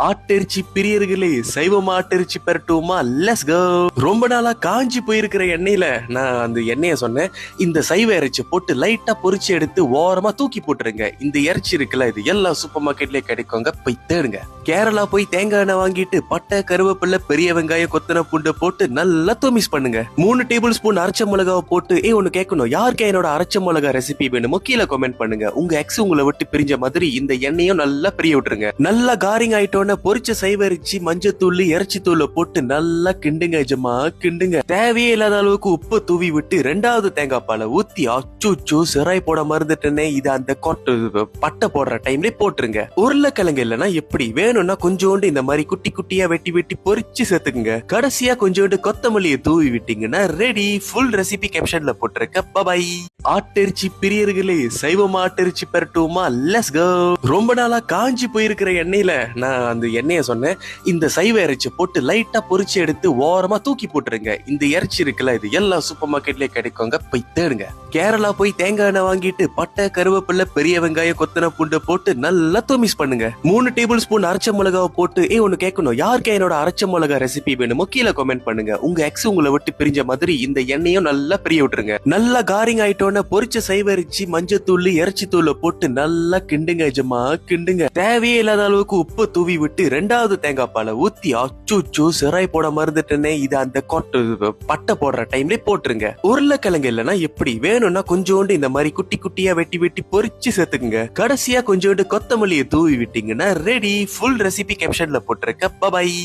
ஆட்டிறைச்சி பிரியர்களே, சைவ ஆட்டிறைச்சி பெரட்டுமா? Let's go. ரொம்ப நாளா காஞ்சி போயிருக்கிற எண்ணெயில நான் அந்த எண்ணெய சொன்னேன். இந்த சைவ இறைச்சி போட்டு லைட்டா பொரிச்சு எடுத்து ஓரமா தூக்கி போட்டுருங்க. இந்த இறைச்சி இருக்குல்ல, இது எல்லா சூப்பர் மார்க்கெட்லயே கிடைக்குங்க, போய் தேடுங்க. கேரளா போய் தேங்காய் எண்ணெய் வாங்கிட்டு பட்டை, கருவேப்பிலை, பெரிய வெங்காயம், கொத்தன பூண்டை போட்டு நல்லா மிக்ஸ் பண்ணுங்க. 3 டேபிள் ஸ்பூன் அரைச்ச மிளகாவை போட்டு ஒன்னு கேட்கணும், யாருக்கு என்னோட அரைச்ச மிளகா ரெசிபி வேணுமோ கீழே கமெண்ட் பண்ணுங்க. உங்க எக்ஸ் உங்களை விட்டு பிரிஞ்ச மாதிரி இந்த எண்ணெயும் நல்லா பிரிய விட்டுருங்க. நல்லா காரிங் ஆயிட்டோன்னு பொரிச்ச சைவ இறைச்சி, மஞ்சத்தூள், இறைச்சி தூளை போட்டு நல்லா கிண்டுங்க எஜமா, கிண்டுங்க. தேவையே இல்லாத அளவுக்கு உப்பு தூவி விட்டு 2வது தேங்காய் பாலை ஊத்தி அச்சூச்சு சிராய் போட மறந்துட்டேனே, இது அந்த பட்டை போடுற டைம்ல போட்டுருங்க. உருளைக்கிழங்கு இல்லைன்னா எப்படி, வேணும்னா கொஞ்சோண்டு இந்த மாதிரி குட்டி குட்டியா வெட்டி வெட்டி பொரிச்சு சேர்த்துக்குங்க. கடைசியா கொஞ்சோண்டு கொத்தமல்லியை தூவி விட்டீங்கன்னா ரெடி. ஃபுல் ரெசிபி கேப்ஷன்ல போட்டிருக்க. பாய். ஆட்டிறைச்சி பிரியர்களே, சைவ ஆட்டிறைச்சி பெரட்டுமா? Let's go. ரொம்ப நாளா காஞ்சி போயிருக்கிற எண்ணெயில நான் அந்த எண்ணெய சொன்னேன். இந்த சைவ இறைச்சி போட்டு லைட்டா பொரிச்சு எடுத்து ஓரமா தூக்கி போட்டுருங்க. இந்த இறைச்சி இருக்குல்ல, இது எல்லா சூப்பர் மார்க்கெட்லயே கிடைக்குங்க, போய் தேடுங்க. கேரளா போய் தேங்காய் எண்ணெய் வாங்கிட்டு பட்டை, கருவேப்பிலை, பெரிய வெங்காயம், கொத்தன பூண்டை போட்டு நல்லா மிக்ஸ் பண்ணுங்க. 3 டேபிள் ஸ்பூன் அரைச்ச மிளகாவை போட்டு ஒன்னு கேட்கணும், யாருக்கு என்னோட அரைச்ச மிளகா ரெசிபி வேணுமோ கீழே கமெண்ட் பண்ணுங்க. உங்க எக்ஸ் உங்களை விட்டு பிரிஞ்ச மாதிரி இந்த எண்ணெயும் நல்லா பிரிய விட்டுருங்க. நல்லா காரிங் ஆயிட்டோன்னு பொரிச்ச சைவ இறைச்சி, மஞ்சத்தூள், இறைச்சி தூளை போட்டு நல்லா கிண்டுங்க எஜமா, கிண்டுங்க. தேவையே இல்லாத அளவுக்கு உப்பு தூவி விட்டு 2வது தேங்காய் பாலை ஊத்தி அச்சூச்சு சிராய் போட மறந்துட்டேனே, இது அந்த பட்டை போடுற டைம்ல போட்டுருங்க. உருளைக்கிழங்கு இல்லைன்னா எப்படி, வேணும்னா கொஞ்சோண்டு இந்த மாதிரி குட்டி குட்டியா வெட்டி வெட்டி பொரிச்சு சேர்த்துக்குங்க. கடைசியா கொஞ்சோண்டு கொத்தமல்லியை தூவி விட்டீங்கன்னா ரெடி. ஃபுல் ரெசிபி கேப்ஷன்ல போட்டிருக்க. பாய்.